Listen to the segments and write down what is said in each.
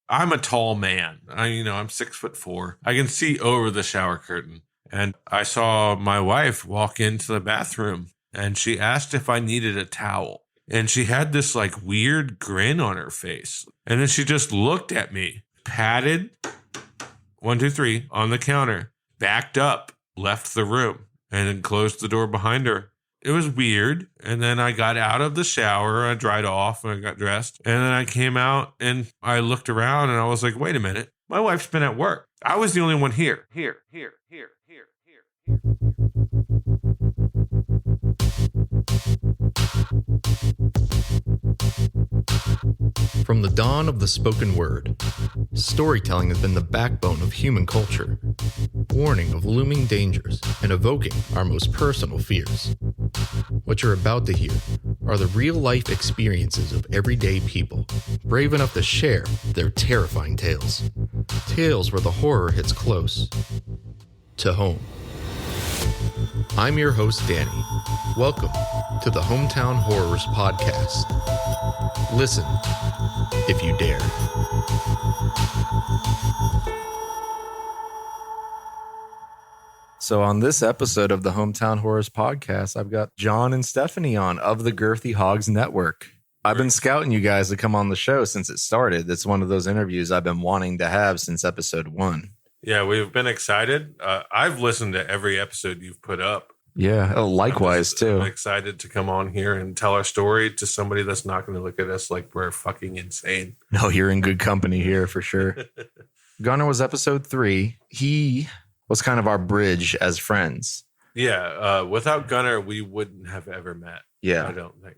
I'm a tall man. I'm 6'4". I can see over the shower curtain. And I saw my wife walk into the bathroom and she asked if I needed a towel. And she had this like weird grin on her face. And then she just looked at me, patted 1, 2, 3 on the counter, backed up, left the room, and then closed the door behind her. It was weird. And then I got out of the shower. I dried off and I got dressed. And then I came out and I looked around and I was like, wait a minute. My wife's been at work. I was the only one here. From the dawn of the spoken word, storytelling has been the backbone of human culture, warning of looming dangers and evoking our most personal fears. What you're about to hear are the real-life experiences of everyday people, brave enough to share their terrifying tales. Tales where the horror hits close to home. I'm your host, Danny. Welcome to the Hometown Horrors Podcast. Listen, if you dare. So on this episode of the Hometown Horrors Podcast, I've got John and Stephanie on of the Girthy Hogs Network. I've been scouting you guys to come on the show since it started. It's one of those interviews I've been wanting to have since episode 1. Yeah, we've been excited. I've listened to every episode you've put up. Yeah, likewise, too. I'm excited to come on here and tell our story to somebody that's not going to look at us like we're fucking insane. No, you're in good company here for sure. Gunnar was episode 3. He was kind of our bridge as friends. Yeah, without Gunnar, we wouldn't have ever met. Yeah. I don't think.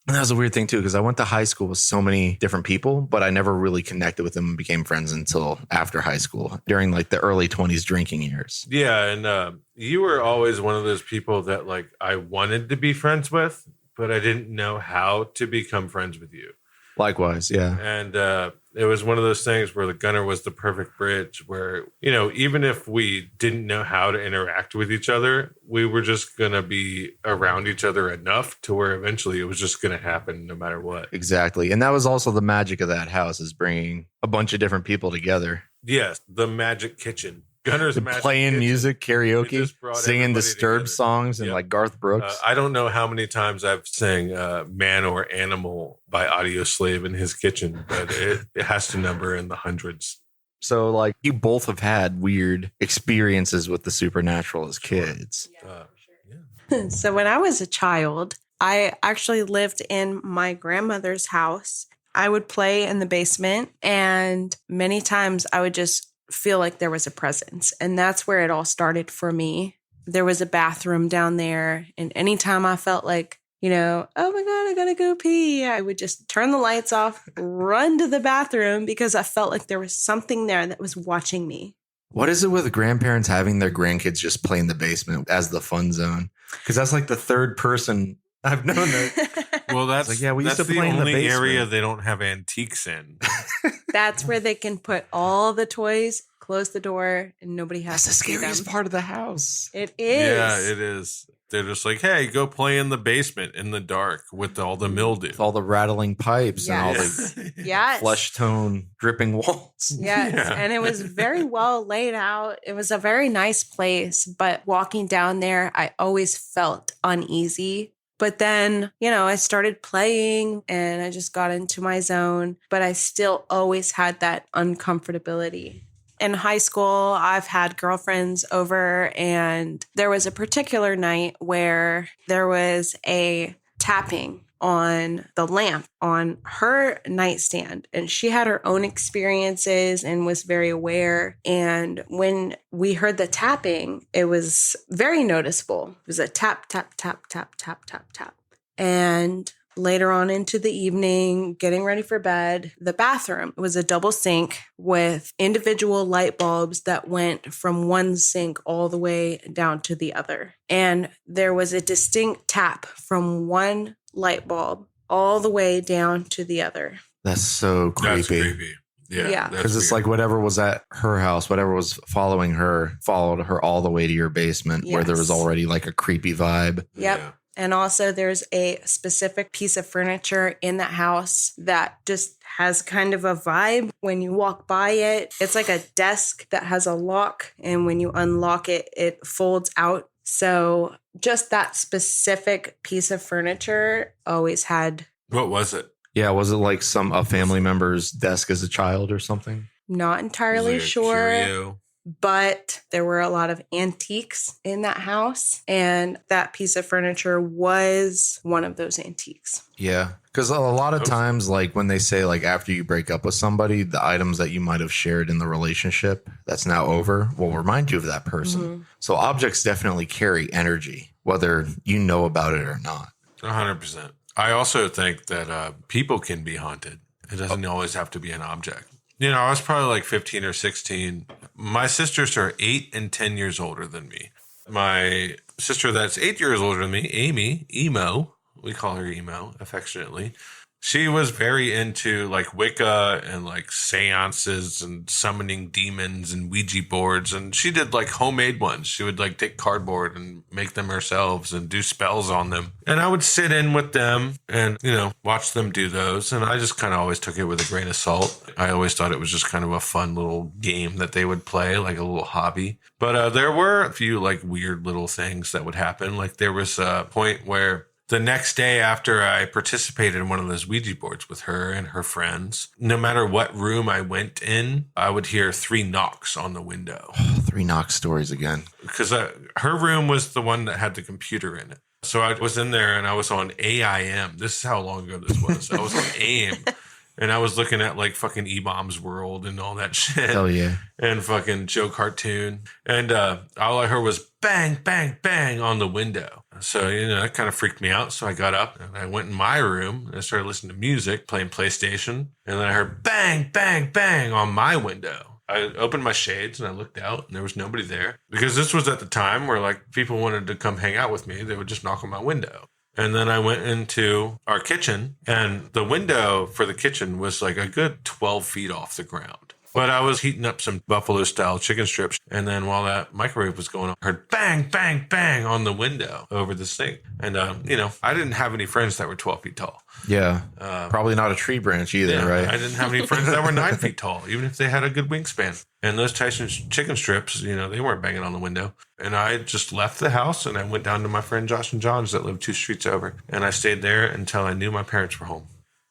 And that was a weird thing, too, because I went to high school with so many different people, but I never really connected with them and became friends until after high school, during like the early 20s drinking years. Yeah, and you were always one of those people that like I wanted to be friends with, but I didn't know how to become friends with you. Likewise, yeah. And it was one of those things where the Gunnar was the perfect bridge where, even if we didn't know how to interact with each other, we were just going to be around each other enough to where eventually it was just going to happen no matter what. Exactly. And that was also the magic of that house, is bringing a bunch of different people together. Yes, the magic kitchen. Gunnar's magic playing kitchen. music, karaoke, singing Disturbed songs and like Garth Brooks. I don't know how many times I've sang Man or Animal by Audio Slave in his kitchen, but it has to number in the hundreds. So like you both have had weird experiences with the supernatural as kids. Yeah. So when I was a child, I actually lived in my grandmother's house. I would play in the basement, and many times I would just feel like there was a presence. And that's where it all started for me. There was a bathroom down there. And anytime I felt like, oh my God, I gotta go pee, I would just turn the lights off, run to the bathroom, because I felt like there was something there that was watching me. What is it with grandparents having their grandkids just play in the basement as the fun zone? Because that's like the third person I've known that. Well, that's like, yeah, we used to the play in the only basement. area they don't have antiques in. That's where they can put all the toys, close the door, and nobody has That's to the see scariest them. part of the house. It is. Yeah, it is. They're just like, hey, go play in the basement in the dark with all the mildew. With all the rattling pipes and all the Yes. flesh tone dripping walls. Yes. Yeah. And it was very well laid out. It was a very nice place, but walking down there, I always felt uneasy. But then, I started playing and I just got into my zone, but I still always had that uncomfortability. In high school, I've had girlfriends over, and there was a particular night where there was a tapping on the lamp on her nightstand, and she had her own experiences and was very aware. And when we heard the tapping, it was very noticeable. It was a tap, tap, tap, tap, tap, tap, tap. And later on into the evening, getting ready for bed, the bathroom was a double sink with individual light bulbs that went from one sink all the way down to the other. And there was a distinct tap from one light bulb all the way down to the other. That's so creepy. That's creepy. Yeah. Because it's like whatever was at her house, whatever was following her, followed her all the way to your basement where there was already like a creepy vibe. Yep. Yeah. And also, there's a specific piece of furniture in that house that just has kind of a vibe when you walk by it. It's like a desk that has a lock, and when you unlock it, it folds out. So just that specific piece of furniture always had. What was it? Yeah, was it like a family member's desk as a child or something? Not entirely Was it a sure. curio? But there were a lot of antiques in that house, and that piece of furniture was one of those antiques. Yeah, because a lot of times, like when they say like after you break up with somebody, the items that you might have shared in the relationship that's now over will remind you of that person. Mm-hmm. So objects definitely carry energy, whether you know about it or not. 100%. I also think that people can be haunted. It doesn't always have to be an object. You know, I was probably like 15 or 16. My sisters are 8 and 10 years older than me. My sister that's 8 years older than me, Amy, Emo, we call her Emo affectionately. She was very into like Wicca and like seances and summoning demons and Ouija boards. And she did like homemade ones. She would like take cardboard and make them herself and do spells on them. And I would sit in with them and, you know, watch them do those. And I just kind of always took it with a grain of salt. I always thought it was just kind of a fun little game that they would play, like a little hobby. But there were a few like weird little things that would happen. Like there was a point where the next day after I participated in one of those Ouija boards with her and her friends, no matter what room I went in, I would hear 3 knocks on the window. 3 knock stories again. Because her room was the one that had the computer in it. So I was in there and I was on AIM. This is how long ago this was. I was on AIM. And I was looking at like fucking E-Bombs World and all that shit. Hell yeah. And fucking Joe Cartoon. And all I heard was bang, bang, bang on the window. So, you know, that kind of freaked me out. So I got up and I went in my room and I started listening to music, playing PlayStation. And then I heard bang, bang, bang on my window. I opened my shades and I looked out and there was nobody there. Because this was at the time where like people wanted to come hang out with me. They would just knock on my window. And then I went into our kitchen and the window for the kitchen was like a good 12 feet off the ground. But I was heating up some buffalo style chicken strips. And then while that microwave was going on, I heard bang, bang, bang on the window over the sink. And, you know, I didn't have any friends that were 12 feet tall. Yeah. Probably not a tree branch either, Yeah, right? I didn't have any friends that were 9 feet tall, even if they had a good wingspan. And those Tyson's chicken strips, you know, they weren't banging on the window. And I just left the house and I went down to my friend Josh and John's that lived 2 streets over. And I stayed there until I knew my parents were home.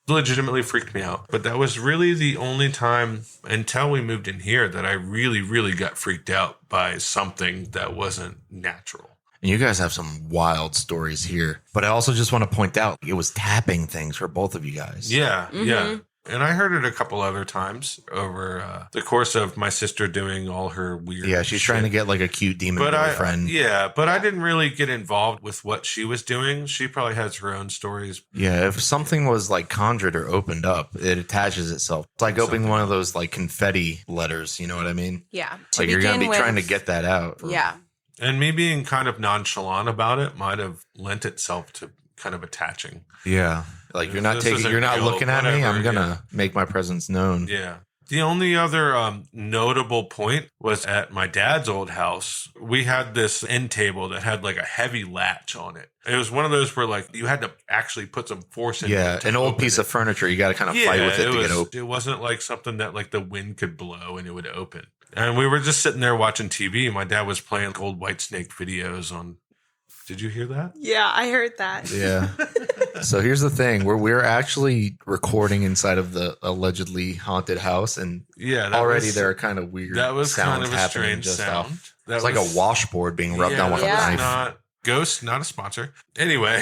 Legitimately freaked me out. But that was really the only time until we moved in here that I really, really got freaked out by something that wasn't natural. And you guys have some wild stories here. But I also just want to point out it was tapping things for both of you guys. Yeah, yeah. And I heard it a couple other times over the course of my sister doing all her weird Yeah, she's trying to get like a cute demon boyfriend. But I didn't really get involved with what she was doing. She probably has her own stories. Yeah, if something was like conjured or opened up, it attaches itself. It's like opening one of those like confetti letters, you know what I mean? Yeah. Like you're going to be trying to get that out. Yeah. And me being kind of nonchalant about it might have lent itself to kind of attaching. Yeah. Like you're not This taking, isn't you're not real, looking at me. whatever, I'm going to make my presence known. Yeah. The only other notable point was at my dad's old house. We had this end table that had like a heavy latch on it. It was one of those where like you had to actually put some force in. Yeah, an old piece of furniture. You got to kind of fight with it to get open. It wasn't like something that like the wind could blow and it would open. And we were just sitting there watching TV. My dad was playing old Whitesnake videos on. Did you hear that? Yeah, I heard that. Yeah. So here's the thing: we're actually recording inside of the allegedly haunted house, and already there are kind of weird. That was sounds kind of a happening strange just sound. off. It's like a washboard being rubbed on with a knife. Not Ghost, not a sponsor. Anyway,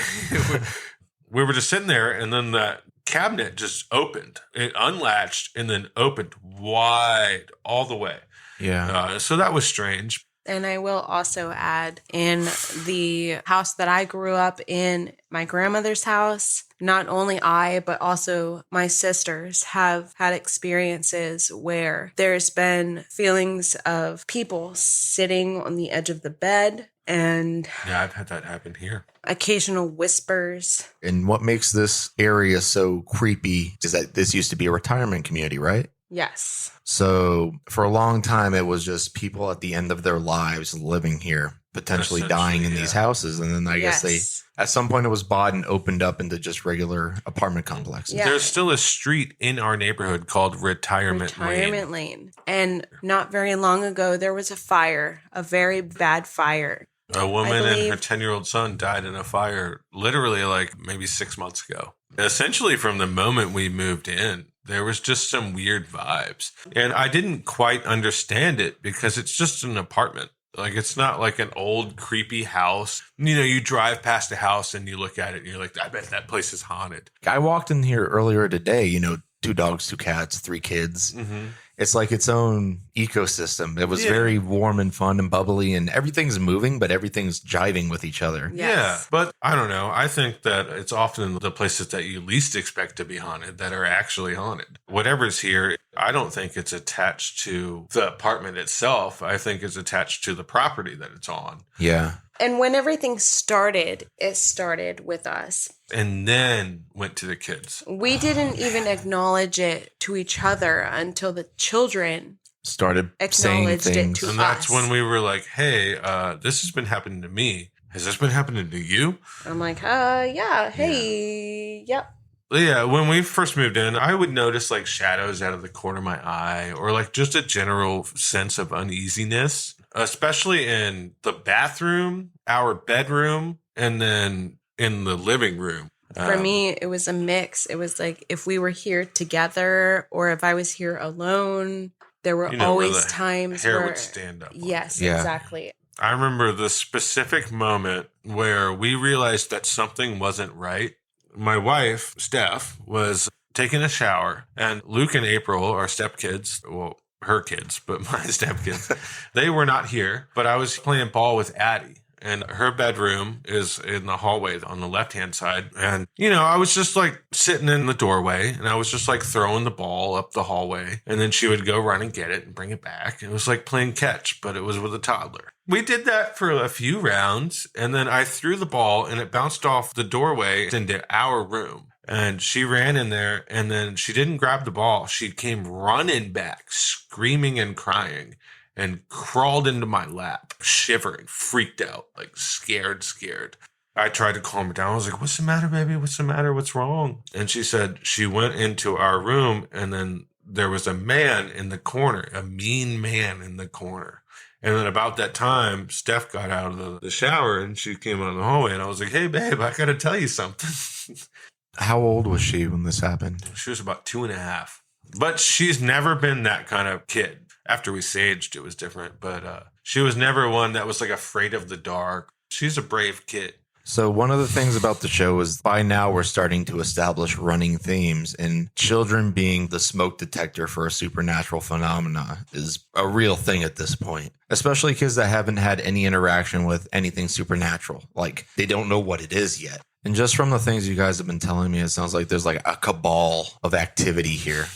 we were just sitting there, and then that cabinet just opened. It unlatched and then opened wide all the way. Yeah. So that was strange. And I will also add, in the house that I grew up in, my grandmother's house, not only I, but also my sisters have had experiences where there's been feelings of people sitting on the edge of the bed and Yeah, I've had that happen here. occasional whispers. And what makes this area so creepy is that this used to be a retirement community, right? Yes. So for a long time, it was just people at the end of their lives living here. potentially dying in these houses. And then I guess Yes. at some point it was bought and opened up into just regular apartment complexes. Yeah. There's still a street in our neighborhood called Retirement Lane. Lane. And not very long ago, there was a fire, a very bad fire. A woman and her believe- 10-year-old son died in a fire literally like maybe 6 months ago. Essentially, from the moment we moved in, there was just some weird vibes. And I didn't quite understand it because it's just an apartment. Like, it's not like an old, creepy house. You know, you drive past a house and you look at it and you're like, I bet that place is haunted. I walked in here earlier today, 2 dogs, 2 cats, 3 kids. Mm-hmm. It's like its own ecosystem. It was Yeah. very warm and fun and bubbly, and everything's moving, but everything's jiving with each other. Yes. Yeah, but I don't know. I think that it's often the places that you least expect to be haunted that are actually haunted. Whatever's here, I don't think it's attached to the apartment itself. I think it's attached to the property that it's on. Yeah. And when everything started, it started with us. And then went to the kids. We didn't even acknowledge it to each other until the children. Started saying Acknowledged it things. to And that's us. when we were like, hey, this has been happening to me. Has this been happening to you? I'm like, yeah, hey, yep. Yeah, when we first moved in, I would notice like shadows out of the corner of my eye or like just a general sense of uneasiness, especially in the bathroom, our bedroom, and then in the living room. For me, it was a mix. It was like if we were here together or if I was here alone, there were where always the times hair where. would stand up. Yes, Yeah. exactly. I remember the specific moment where we realized that something wasn't right. My wife, Steph, was taking a shower, and Luke and April, our stepkids, well, her kids, but my stepkids, they were not here. But I was playing ball with Addie, and her bedroom is in the hallway on the left-hand side. And, I was just like sitting in the doorway, and I was just like throwing the ball up the hallway. And then she would go run and get it and bring it back. It was like playing catch, but it was with a toddler. We did that for a few rounds, and then I threw the ball, and it bounced off the doorway into our room. And she ran in there, and then she didn't grab the ball. She came running back, screaming and crying, and crawled into my lap, shivering, freaked out, like scared. I tried to calm her down. I was like, what's the matter, baby? What's the matter? What's wrong? And she said she went into our room, and then there was a man in the corner, a mean man in the corner. And then about that time, Steph got out of the shower and she came out of the hallway, and I was like, hey, babe, I got to tell you something. How old was she when this happened? She was about 2.5. But she's never been that kind of kid. After we saged, it was different. But she was never one that was like afraid of the dark. She's a brave kid. So one of the things about the show is by now we're starting to establish running themes, and children being the smoke detector for a supernatural phenomena is a real thing at this point, especially kids that haven't had any interaction with anything supernatural. Like they don't know what it is yet. And just from the things you guys have been telling me, it sounds like there's like a cabal of activity here.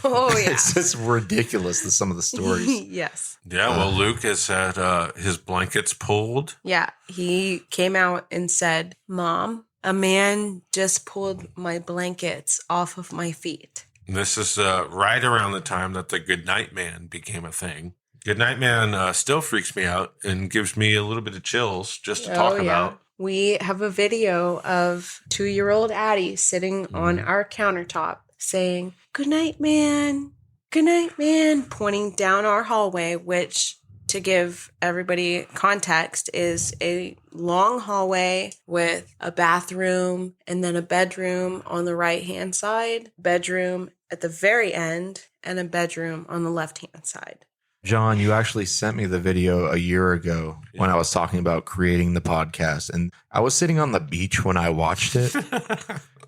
Oh, yeah. It's just ridiculous, some of the stories. Yes. Yeah, well, Luke has had his blankets pulled. Yeah. He came out and said, Mom, a man just pulled my blankets off of my feet. This is right around the time that the Goodnight Man became a thing. Goodnight Man still freaks me out and gives me a little bit of chills just to talk about. We have a video of 2-year-old Addie sitting on our countertop saying, "Good night, man. Good night, man," pointing down our hallway, which, to give everybody context, is a long hallway with a bathroom and then a bedroom on the right-hand side, bedroom at the very end, and a bedroom on the left-hand side. John, you actually sent me the video a year ago when I was talking about creating the podcast. And I was sitting on the beach when I watched it,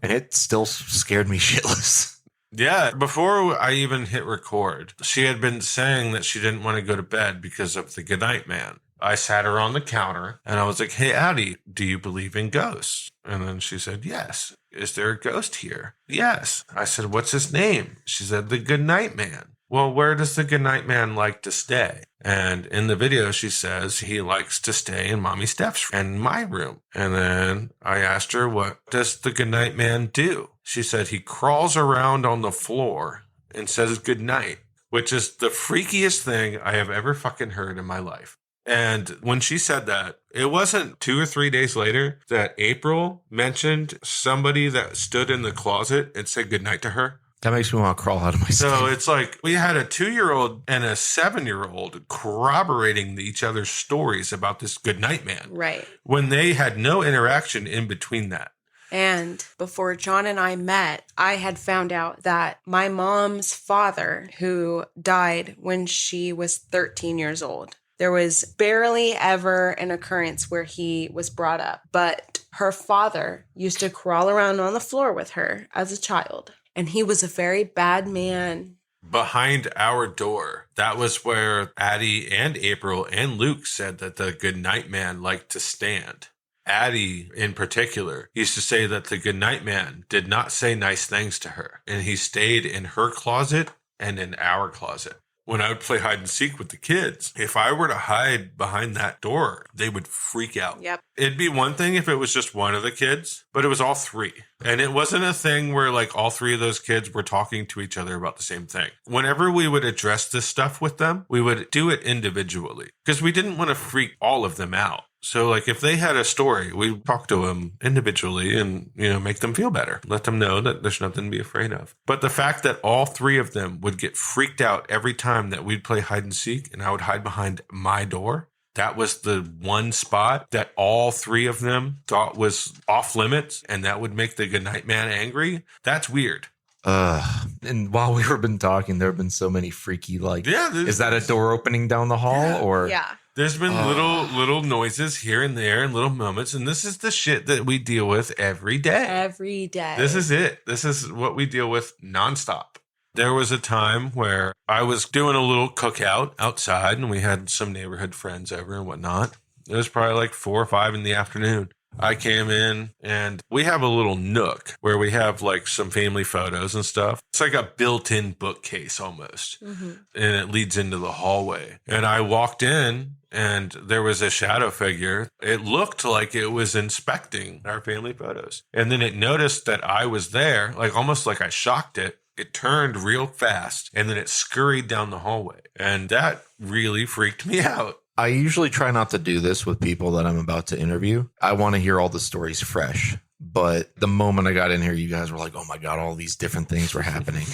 and it still scared me shitless. Yeah, before I even hit record, she had been saying that she didn't want to go to bed because of the Goodnight Man. I sat her on the counter, and I was like, hey, Addie, do you believe in ghosts? And then she said, yes. Is there a ghost here? Yes. I said, what's his name? She said, the Goodnight Man. Well, where does the Goodnight Man like to stay? And in the video, she says he likes to stay in Mommy Steph's and my room. And then I asked her, what does the Goodnight Man do? She said he crawls around on the floor and says goodnight, which is the freakiest thing I have ever fucking heard in my life. And when she said that, it wasn't 2 or 3 days later that April mentioned somebody that stood in the closet and said goodnight to her. That makes me want to crawl out of my skin. So it's like we had a 2-year-old and a 7-year-old corroborating each other's stories about this goodnight man. Right. When they had no interaction in between that. And before John and I met, I had found out that my mom's father, who died when she was 13 years old, there was barely ever an occurrence where he was brought up. But her father used to crawl around on the floor with her as a child. And he was a very bad man. Behind our door, that was where Addie and April and Luke said that the goodnight man liked to stand. Addie, in particular, used to say that the goodnight man did not say nice things to her, and he stayed in her closet and in our closet. When I would play hide and seek with the kids, if I were to hide behind that door, they would freak out. Yep. It'd be one thing if it was just one of the kids, but it was all three. And it wasn't a thing where like all three of those kids were talking to each other about the same thing. Whenever we would address this stuff with them, we would do it individually because we didn't want to freak all of them out. So like if they had a story, we'd talk to them individually and, make them feel better. Let them know that there's nothing to be afraid of. But the fact that all three of them would get freaked out every time that we'd play hide and seek and I would hide behind my door, that was the one spot that all three of them thought was off limits and that would make the goodnight man angry. That's weird. And while we've been talking, there have been so many freaky, is that a door opening down the hall or? Yeah. There's been little noises here and there and little moments. And this is the shit that we deal with every day. Every day. This is it. This is what we deal with nonstop. There was a time where I was doing a little cookout outside and we had some neighborhood friends over and whatnot. It was probably like 4 or 5 in the afternoon. I came in and we have a little nook where we have like some family photos and stuff. It's like a built-in bookcase almost. Mm-hmm. And it leads into the hallway. And I walked in and there was a shadow figure. It looked like it was inspecting our family photos. And then it noticed that I was there, like almost like I shocked it. It turned real fast and then it scurried down the hallway. And that really freaked me out. I usually try not to do this with people that I'm about to interview. I want to hear all the stories fresh. But the moment I got in here, you guys were like, oh my God, all these different things were happening.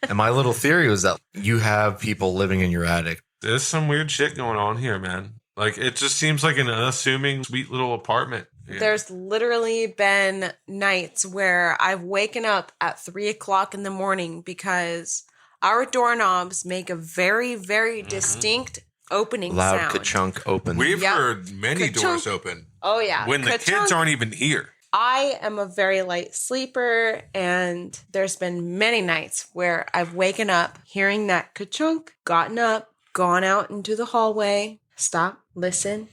And my little theory was that you have people living in your attic. There's some weird shit going on here, man. Like, it just seems like an unassuming, sweet little apartment. Yeah. There's literally been nights where I've waken up at 3 o'clock in the morning because our doorknobs make a very, very distinct opening loud sound. ka-chunk open. We've heard many Ka-chunk. doors open. Oh, yeah. When the kids aren't even here. I am a very light sleeper, and there's been many nights where I've waken up hearing that ka-chunk, gotten up, gone out into the hallway, stop, listen,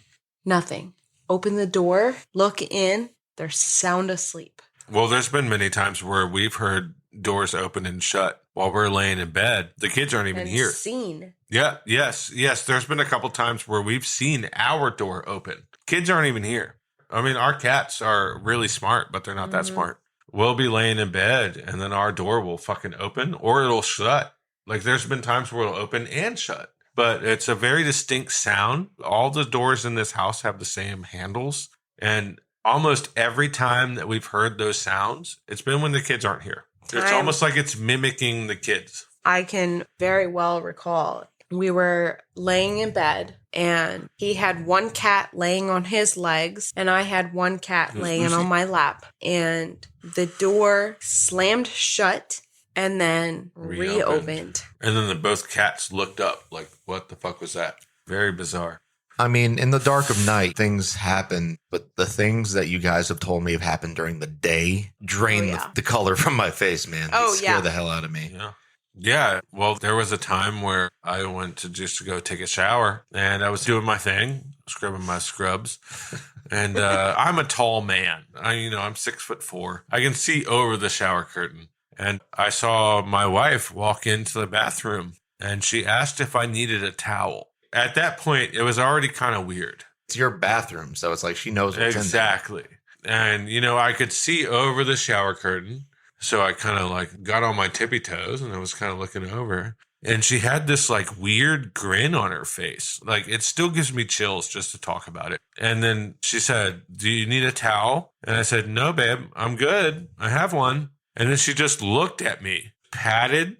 nothing. Open the door, look in, they're sound asleep. Well, there's been many times where we've heard doors open and shut while we're laying in bed. The kids aren't even here. Seen. Yeah, yes. There's been a couple times where we've seen our door open. Kids aren't even here. I mean, our cats are really smart, but they're not that smart. We'll be laying in bed and then our door will fucking open or it'll shut. Like there's been times where it'll open and shut, but it's a very distinct sound. All the doors in this house have the same handles. And almost every time that we've heard those sounds, it's been when the kids aren't here. It's almost like it's mimicking the kids. I can very well recall we were laying in bed and he had one cat laying on his legs and I had one cat laying on my lap. And the door slammed shut and then reopened. And then both cats looked up like, what the fuck was that? Very bizarre. I mean, in the dark of night, things happen, but the things that you guys have told me have happened during the day drain the color from my face, man. They scare the hell out of me. Yeah. Well, there was a time where I went to just to go take a shower and I was doing my thing, scrubbing my scrubs. And I'm a tall man. I'm 6'4". I can see over the shower curtain. And I saw my wife walk into the bathroom and she asked if I needed a towel. At that point, it was already kind of weird. It's your bathroom, so it's like she knows what's exactly. And, I could see over the shower curtain. So I kind of got on my tippy toes and I was kind of looking over. And she had this like weird grin on her face. Like it still gives me chills just to talk about it. And then she said, "Do you need a towel?" And I said, "No, babe, I'm good. I have one." And then she just looked at me, patted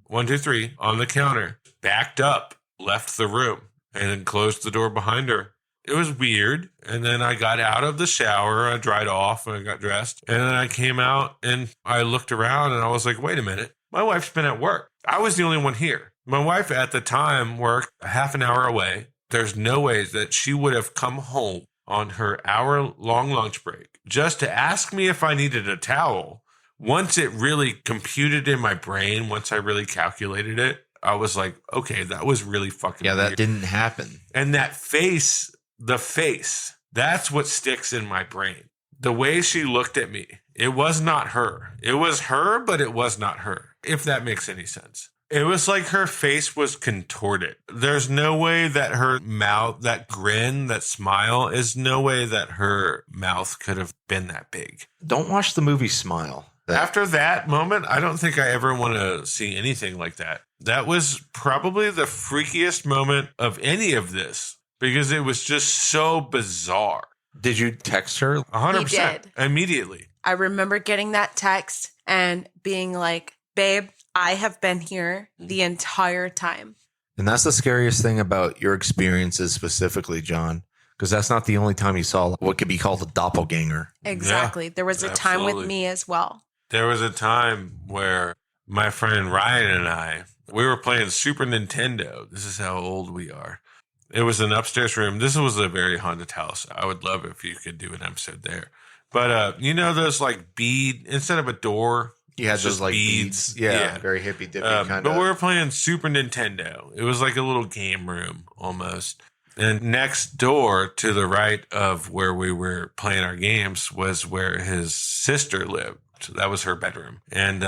1, 2, 3 on the counter, backed up, left the room, and then closed the door behind her. It was weird. And then I got out of the shower. I dried off and I got dressed. And then I came out and I looked around and I was like, wait a minute. My wife's been at work. I was the only one here. My wife at the time worked a half an hour away. There's no way that she would have come home on her hour-long lunch break just to ask me if I needed a towel. Once it really computed in my brain, once I really calculated it, I was like, okay, that was really fucking Yeah, that weird. didn't happen. And that face, the face, that's what sticks in my brain. The way she looked at me, it was not her. It was her, but it was not her, if that makes any sense. It was like her face was contorted. There's no way that her mouth, that grin, that smile, is no way that her mouth could have been that big. Don't watch the movie Smile. After that moment, I don't think I ever want to see anything like that. That was probably the freakiest moment of any of this because it was just so bizarre. Did you text her? 100%. He did. Immediately. I remember getting that text and being like, babe, I have been here the entire time. And that's the scariest thing about your experiences specifically, John, because that's not the only time you saw what could be called a doppelganger. Exactly. There was a time with absolutely. me as well. There was a time where my friend Ryan and I, we were playing Super Nintendo. This is how old we are. It was an upstairs room. This was a very haunted house. I would love if you could do an episode there. But you know those like bead, instead of a door, You had it's those just like beads. Yeah, very hippy dippy kind of. But we were playing Super Nintendo. It was like a little game room almost. And next door to the right of where we were playing our games was where his sister lived. So that was her bedroom. And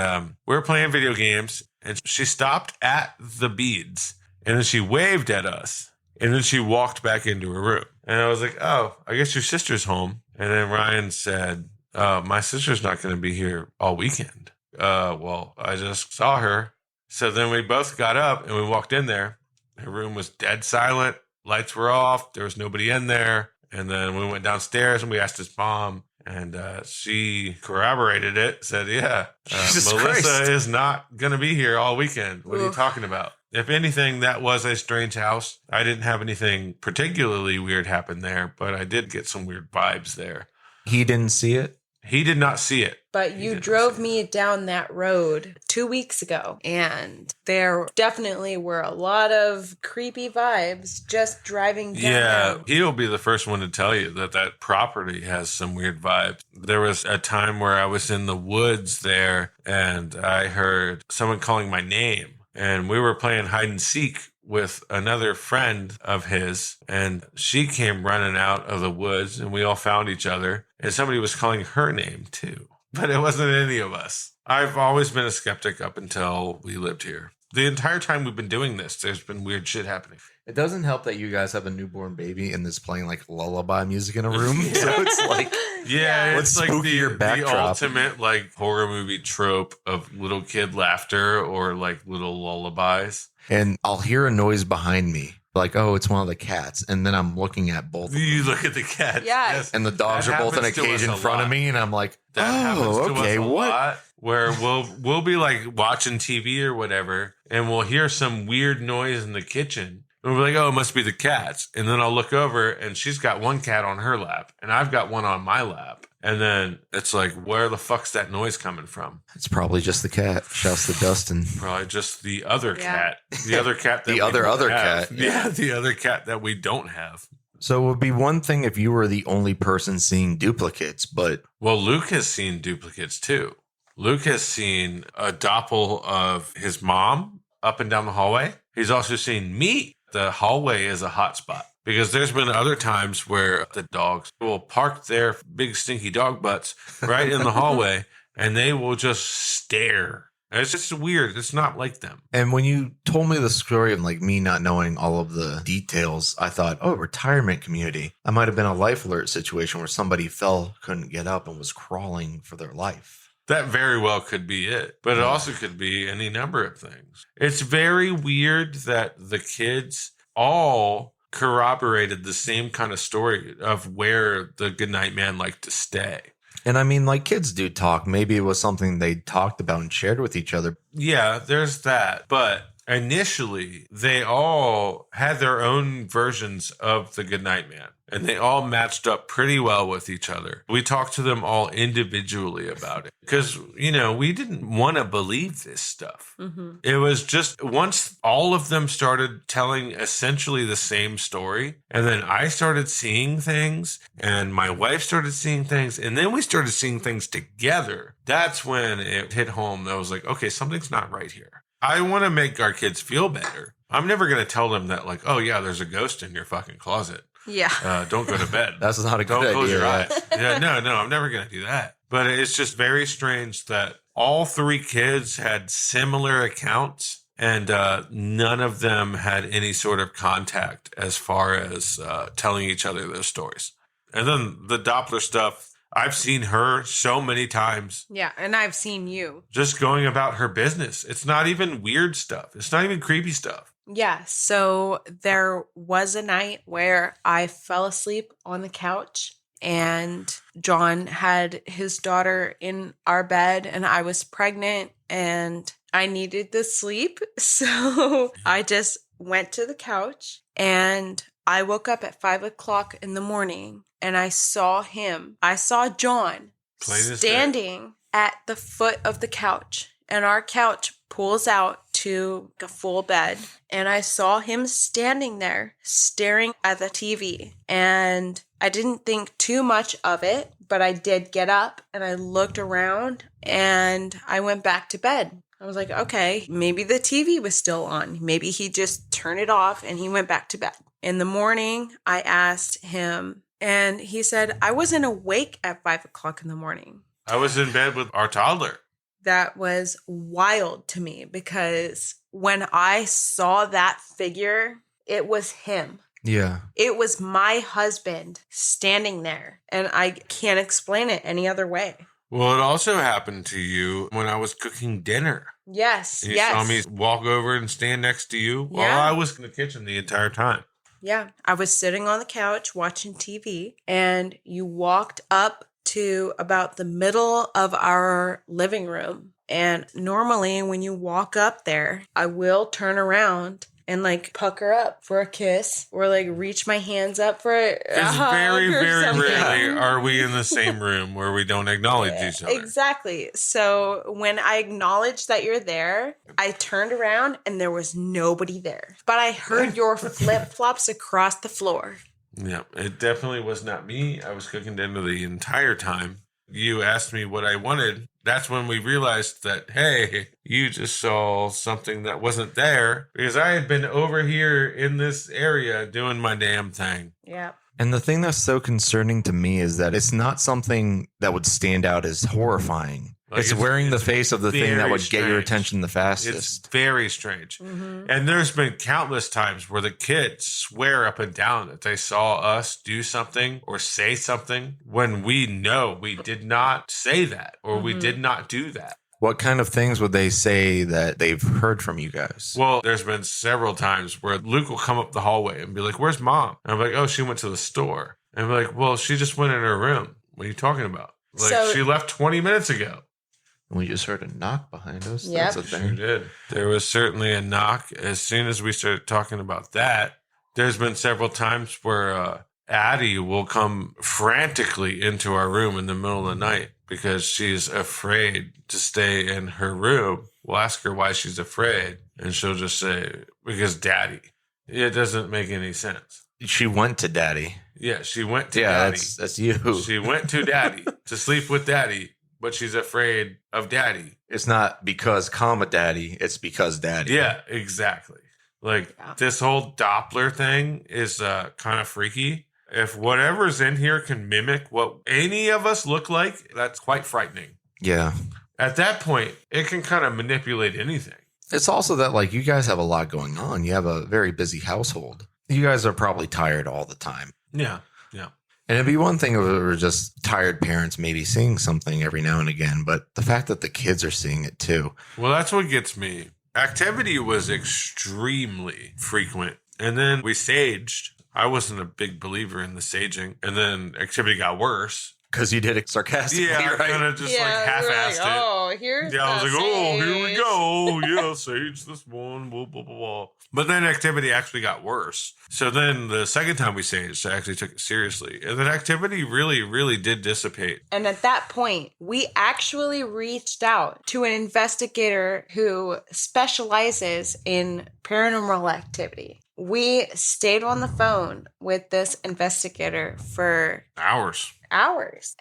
we were playing video games and she stopped at the beads and then she waved at us. And then she walked back into her room. And I was like, oh, I guess your sister's home. And then Ryan said, my sister's not going to be here all weekend. Well, I just saw her. So then we both got up and we walked in there. Her room was dead silent. Lights were off. There was nobody in there. And then we went downstairs and we asked his mom. And she corroborated it, said, yeah, Jesus Melissa Christ. is not going to be here all weekend. What are you Oof. talking about? If anything, that was a strange house. I didn't have anything particularly weird happen there, but I did get some weird vibes there. He didn't see it. He did not see it. But He you didn't drove see me down that road 2 weeks ago, and there definitely were a lot of creepy vibes just driving down. Yeah, he'll be the first one to tell you that that property has some weird vibes. There was a time where I was in the woods there and I heard someone calling my name and we were playing hide and seek with another friend of his and she came running out of the woods and we all found each other and somebody was calling her name too, but it wasn't any of us. I've always been a skeptic up until we lived here. The entire time we've been doing this, there's been weird shit happening. It doesn't help that you guys have a newborn baby and there's playing like lullaby music in a room. Yeah. So it's like, Yeah, What's it's like spookier the backdrop? ultimate like horror movie trope of little kid laughter or like little lullabies. and I'll hear a noise behind me, like, oh, it's one of the cats. And then I'm looking at both of them. You look at the cats. Yeah. Yes. And the dogs That are both in a happens to cage us in a front of lot. me. And I'm like, That happens oh, to okay, us a what? lot, where we'll be like watching TV or whatever, and we'll hear some weird noise in the kitchen. And we're like, oh, it must be the cats. And then I'll look over and she's got one cat on her lap and I've got one on my lap. And then it's like, where the fuck's that noise coming from? It's probably just the cat. Shouts to Dustin. Probably just the other Yeah. cat. The other cat that The we other don't have. cat. Yeah, the other cat that we don't have. So it would be one thing if you were the only person seeing duplicates, but Well, Luke has seen duplicates too. Luke has seen a doppel of his mom up and down the hallway. He's also seen me. The hallway is a hot spot because there's been other times where the dogs will park their big stinky dog butts right in the hallway and they will just stare. And it's just weird. It's not like them. and when you told me the story of like me not knowing all of the details, I thought, oh, retirement community. I might have been a life alert situation where somebody fell, couldn't get up, and was crawling for their life. That very well could be it, but it also could be any number of things. It's very weird that the kids all corroborated the same kind of story of where the Goodnight Man liked to stay. And I mean, like kids do talk. Maybe it was something they talked about and shared with each other. Yeah, there's that. But initially, they all had their own versions of the Goodnight Man, and they all matched up pretty well with each other. We talked to them all individually about it because, we didn't want to believe this stuff. Mm-hmm. It was just once all of them started telling essentially the same story, and then I started seeing things, and my wife started seeing things, and then we started seeing things together. That's when it hit home. I was like, okay, something's not right here. I want to make our kids feel better. I'm never going to tell them that, like, oh, yeah, there's a ghost in your fucking closet. Yeah. Don't go to bed. That's not a good Don't close idea. your eyes. Yeah, no, I'm never going to do that. But it's just very strange that all three kids had similar accounts, and none of them had any sort of contact as far as telling each other those stories. And then the Doppler stuff, I've seen her so many times. Yeah, and I've seen you. Just going about her business. It's not even weird stuff. It's not even creepy stuff. Yeah, so there was a night where I fell asleep on the couch and John had his daughter in our bed and I was pregnant and I needed the sleep. So I just went to the couch and I woke up at 5 o'clock in the morning and I saw John standing at the foot of the couch, and our couch pulls out to a full bed. And I saw him standing there staring at the TV. And I didn't think too much of it, but I did get up and I looked around and I went back to bed. I was like, okay, maybe the TV was still on. Maybe he just turned it off and he went back to bed. In the morning, I asked him, and he said, I wasn't awake at 5 o'clock in the morning. I was in bed with our toddler. That was wild to me because when I saw that figure, it was him. Yeah. It was my husband standing there, and I can't explain it any other way. Well, it also happened to you when I was cooking dinner. Yes, You saw me walk over and stand next to you while I was in the kitchen the entire time. Yeah, I was sitting on the couch watching TV, and you walked up to about the middle of our living room. And normally when you walk up there, I will turn around and like pucker up for a kiss or like reach my hands up for a Because hug very, or very something. rarely are we in the same room where we don't acknowledge each other. Exactly. So when I acknowledged that you're there, I turned around and there was nobody there. But I heard your flip-flops across the floor. Yeah, it definitely was not me. I was cooking dinner the entire time. You asked me what I wanted. That's when we realized that, hey, you just saw something that wasn't there because I had been over here in this area doing my damn thing. Yeah. And the thing that's so concerning to me is that it's not something that would stand out as horrifying. Like it's wearing the face of the thing that very would get your strange. attention the It's fastest. very strange. Mm-hmm. And there's been countless times where the kids swear up and down that they saw us do something or say something when we know we did not say that or we did not do that. What kind of things would they say that they've heard from you guys? Well, there's been several times where Luke will come up the hallway and be like, where's mom? And I'm like, oh, she went to the store. And I'm like, well, she just went in her room. What are you talking about? Like, So- she left 20 minutes ago. We just heard a knock behind us. Yep. That's a Sure thing. did. There was certainly a knock. As soon as we started talking about that, there's been several times where Addie will come frantically into our room in the middle of the night because she's afraid to stay in her room. We'll ask her why she's afraid, and she'll just say, because Daddy. It doesn't make any sense. She went to Daddy. Yeah, she went to Yeah, Daddy. that's you. She went to Daddy to sleep with Daddy, but she's afraid of Daddy. It's not because comma Daddy. It's because Daddy. Yeah, exactly. Like Yeah. this whole Doppler thing is kind of freaky. If whatever's in here can mimic what any of us look like, that's quite frightening. Yeah. At that point, it can kind of manipulate anything. It's also that, like, you guys have a lot going on. You have a very busy household. You guys are probably tired all the time. Yeah, yeah. And it'd be one thing if it were just tired parents maybe seeing something every now and again, but the fact that the kids are seeing it too. Well, that's what gets me. Activity was extremely frequent. And then we saged. I wasn't a big believer in the saging. And then activity got worse. Because you did it sarcastically, Yeah, I right? kind of just half-assed it. Oh, here's Yeah, I was the like, oh, here we sage." go. Yeah, sage this one, blah, blah, blah, blah. But then activity actually got worse. So then the second time we saged, I actually took it seriously. And then activity really, really did dissipate. And at that point, we actually reached out to an investigator who specializes in paranormal activity. We stayed on the phone with this investigator for Hours.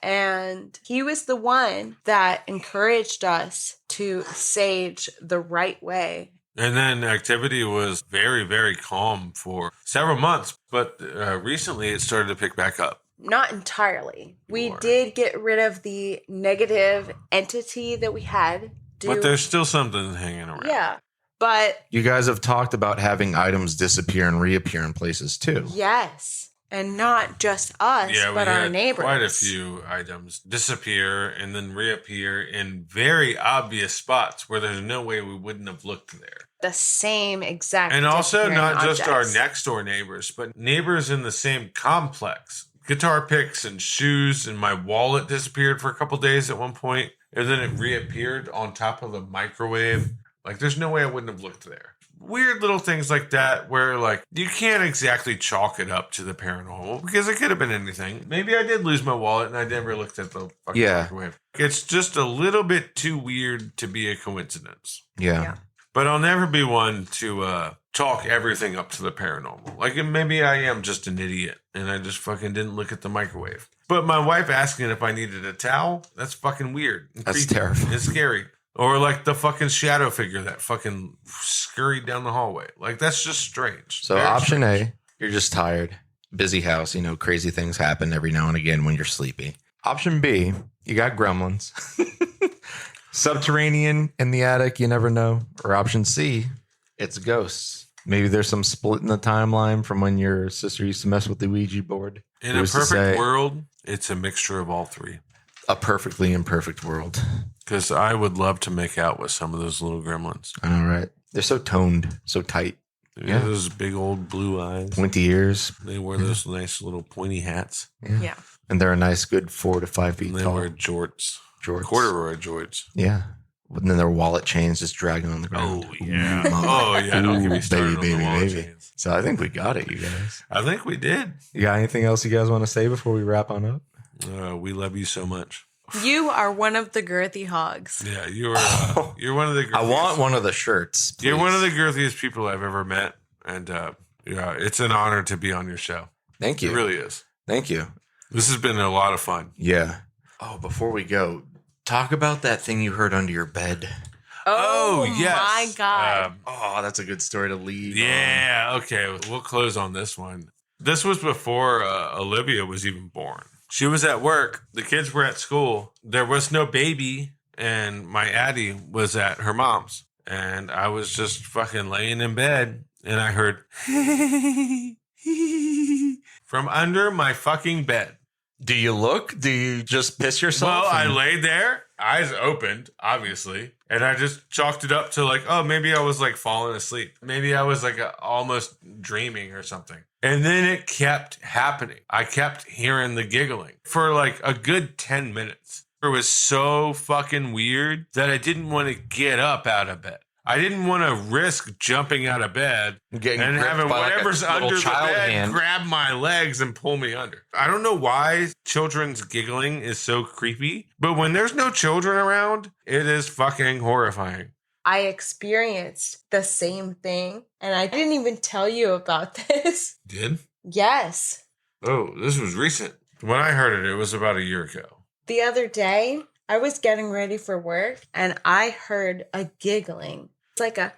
and he was the one that encouraged us to sage the right way. And then activity was very, very calm for several months. But recently it started to pick back up. Not entirely. We More. did get rid of the negative entity that we had. But there's still something hanging around. Yeah. But You guys have talked about having items disappear and reappear in places too. yes. And not just us, Yeah, but we our had neighbors. quite a few items disappear and then reappear in very obvious spots where there's no way we wouldn't have looked there. The same exact. And also disappearing not just our objects. next door neighbors, but neighbors in the same complex. Guitar picks and shoes, and my wallet disappeared for a couple days at one point, and then it reappeared on top of the microwave. Like, there's no way I wouldn't have looked there. Weird little things like that where, like, you can't exactly chalk it up to the paranormal because it could have been anything. Maybe I did lose my wallet and I never looked at the fucking microwave. It's just a little bit too weird to be a coincidence. Yeah. But I'll never be one to chalk everything up to the paranormal. Like, maybe I am just an idiot and I just fucking didn't look at the microwave. But my wife asking if I needed a towel, that's fucking weird. and That's creepy. terrifying. It's scary. Or like the fucking shadow figure that fucking scurried down the hallway. Like, that's just strange. So Very option strange. A, you're just tired. Busy house, crazy things happen every now and again when you're sleepy. Option B, you got gremlins. Subterranean in the attic, you never know. Or option C, it's ghosts. Maybe there's some split in the timeline from when your sister used to mess with the Ouija board. In a Who's to perfect say? world, it's a mixture of all three. A perfectly imperfect world. Because I would love to make out with some of those little gremlins. All right. They're so toned, so tight. Yeah. Those big old blue eyes. Pointy ears. They wear those nice little pointy hats. Yeah. And they're a nice good 4 to 5 feet And they tall. wear jorts. Jorts. Corduroy jorts. Yeah. And then their wallet chains just dragging on the ground. Oh, yeah. Ooh, Oh, yeah. Don't get me Ooh, started baby, on the baby, wallet baby. chains. So I think we got it, you guys. I think we did. You got anything else you guys want to say before we wrap on up? We love you so much. You are one of the girthy hogs. Yeah, you're one of the girthiest. I want one of the shirts. You're please. one of the girthiest people I've ever met. And yeah, it's an honor to be on your show. Thank you. It really is. Thank you. This has been a lot of fun. Yeah. Oh, before we go, talk about that thing you heard under your bed. Oh, yes. my God. Oh, that's a good story to leave. Yeah, okay. We'll close on this one. This was before Olivia was even born. She was at work. The kids were at school. There was no baby, and my Addie was at her mom's. And I was just fucking laying in bed, and I heard from under my fucking bed. Do you look? Do you just piss yourself? Well, I laid there, eyes opened, obviously, and I just chalked it up to like, oh, maybe I was like falling asleep. Maybe I was like almost dreaming or something. And then it kept happening. I kept hearing the giggling for like a good 10 minutes. It was so fucking weird that I didn't want to get up out of bed. I didn't want to risk jumping out of bed Getting and gripped having by, like, a whatever's little under the child bed hand. grab my legs and pull me under. I don't know why children's giggling is so creepy, but when there's no children around, it is fucking horrifying. I experienced the same thing, and I didn't even tell you about this. Did? Yes. Oh, this was recent. When I heard it, it was about a year ago. The other day, I was getting ready for work, and I heard a giggling. It's like a...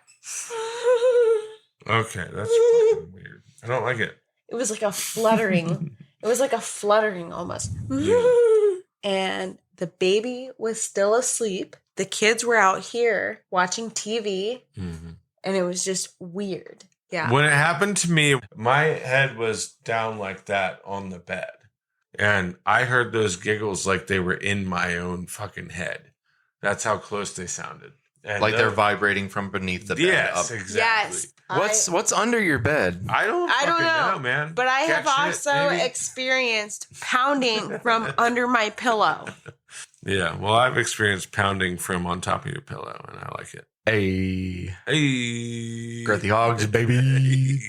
Okay, that's fucking weird. I don't like it. It was like a fluttering. It was like a fluttering almost. Yeah. And the baby was still asleep. The kids were out here watching TV, Mm-hmm. and it was just weird. Yeah. When it happened to me, my head was down like that on the bed. And I heard those giggles like they were in my own fucking head. That's how close they sounded. And Like they're vibrating from beneath the bed. yes, Up. exactly. Yes. What's under your bed? I don't know, man. But I have Catch it, also maybe? experienced pounding from under my pillow. Yeah, well, I've experienced pounding from on top of your pillow, and I like it. Hey. Hey. Got the hogs, baby.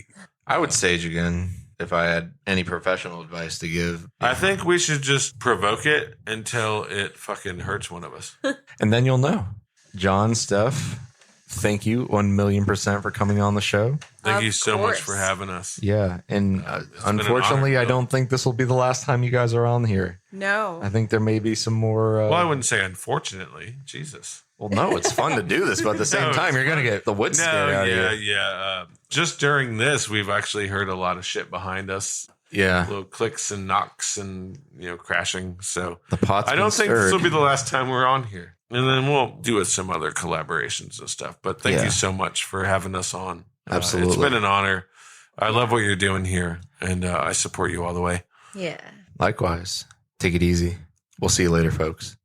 I would sage again if I had any professional advice to give. I think we should just provoke it until it fucking hurts one of us. And then you'll know. John, Steph, thank you 1,000,000% for coming on the show. Thank Of you so much course. for having us. Yeah. And It's been an unfortunately, honor. I don't think this will be the last time you guys are on here. No. I think there may be some more. Well, I wouldn't say unfortunately. Jesus. Well, no, it's fun to do this, but at the same No, time, it's you're going to get the wood No, scared out of yeah, you. yeah. Just during this, we've actually heard a lot of shit behind us. Yeah. Little clicks and knocks and, crashing. So The pot's I don't been think this stirred. will be the last time we're on here. And then we'll do with some other collaborations and stuff. But thank Yeah. you so much for having us on. It's Absolutely. been an honor. I love what you're doing here, and I support you all the way. Yeah. Likewise. Take it easy. We'll see you later, folks.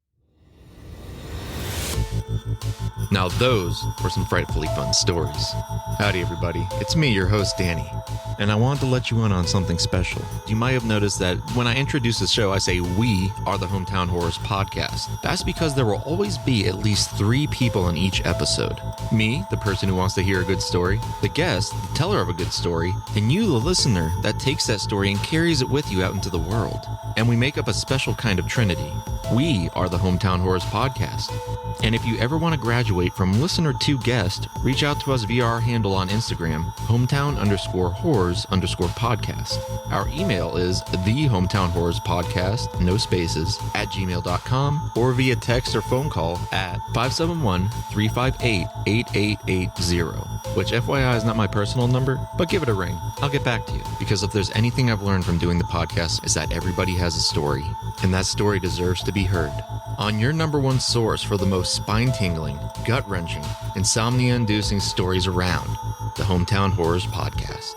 Now those were some frightfully fun stories. Howdy everybody, it's me, your host Danny, and I wanted to let you in on something special. You might have noticed that when I introduce the show, I say we are the Hometown Horrors Podcast. That's because there will always be at least 3 people in each episode. Me, the person who wants to hear a good story, the guest, the teller of a good story, and you, the listener, that takes that story and carries it with you out into the world. And we make up a special kind of trinity. We are the Hometown Horrors Podcast. And if you ever want to graduate from listener to guest, reach out to us via our handle on Instagram, hometown_horrors_podcast. Our email is thehometownhorrorspodcast, no spaces, @gmail.com, or via text or phone call at 571-358-8880, which FYI is not my personal number, but give it a ring. I'll get back to you, because if there's anything I've learned from doing the podcast is that everybody has a story, and that story deserves to be heard. On your number one source for the most spine-tingling, gut-wrenching, insomnia-inducing stories around, the Hometown Horrors Podcast.